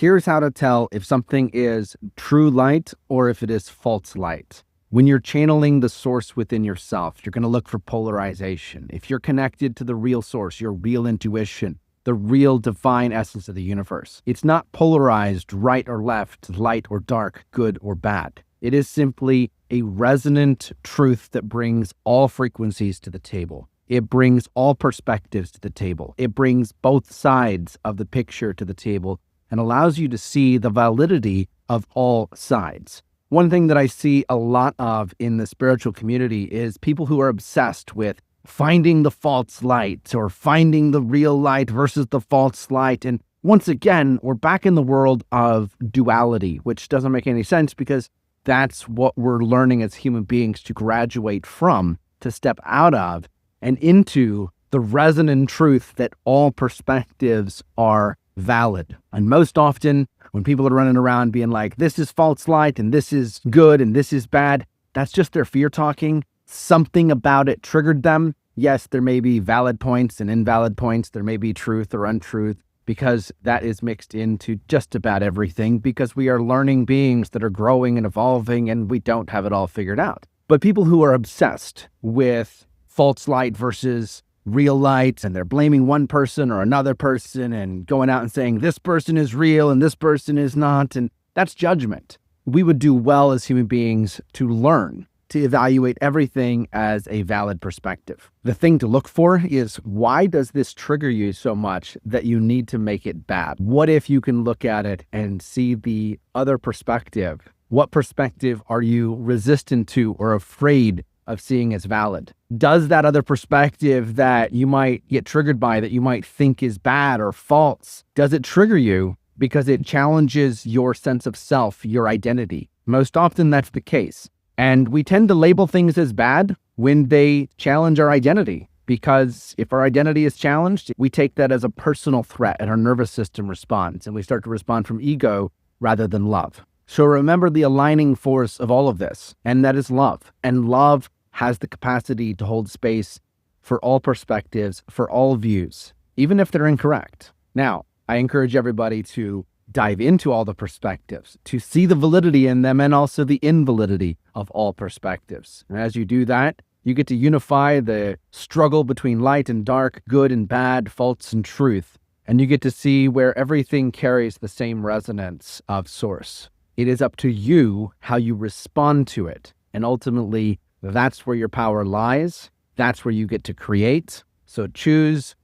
Here's how to tell if something is true light or if it is false light. When you're channeling the source within yourself, you're going to look for polarization. If you're connected to the real source, your real intuition, the real divine essence of the universe, it's not polarized right or left, light or dark, good or bad. It is simply a resonant truth that brings all frequencies to the table. It brings all perspectives to the table. It brings both sides of the picture to the table and allows you to see the validity of all sides. One thing that I see a lot of in the spiritual community is people who are obsessed with finding the false light or finding the real light versus the false light. And once again, we're back in the world of duality, which doesn't make any sense because that's what we're learning as human beings to graduate from, to step out of and into the resonant truth that all perspectives are valid. And most often, when people are running around being like, this is false light and this is good and this is bad, that's just their fear talking. Something about it triggered them. Yes, there may be valid points and invalid points. There may be truth or untruth, because that is mixed into just about everything, because we are learning beings that are growing and evolving and we don't have it all figured out. But people who are obsessed with false light versus real light, and they're blaming one person or another person and going out and saying this person is real and this person is not, and that's judgment. We would do well as human beings to learn to evaluate everything as a valid perspective. The thing to look for is, why does this trigger you so much that you need to make it bad? What if you can look at it and see the other perspective? What perspective are you resistant to or afraid of seeing as valid? Does that other perspective that you might get triggered by, that you might think is bad or false, does it trigger you because it challenges your sense of self, your identity? Most often that's the case. And we tend to label things as bad when they challenge our identity, because if our identity is challenged, we take that as a personal threat and our nervous system responds, and we start to respond from ego rather than love. So remember the aligning force of all of this, and that is love. And love has the capacity to hold space for all perspectives, for all views, even if they're incorrect. Now, I encourage everybody to dive into all the perspectives, to see the validity in them and also the invalidity of all perspectives. And as you do that, you get to unify the struggle between light and dark, good and bad, false and truth. And you get to see where everything carries the same resonance of source. It is up to you how you respond to it. And ultimately, that's where your power lies. That's where you get to create. So choose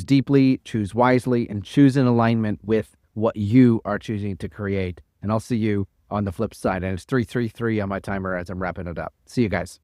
deeply, choose wisely, and choose in alignment with what you are choosing to create. And I'll see you on the flip side. And it's 3:33 on my timer as I'm wrapping it up. See you guys.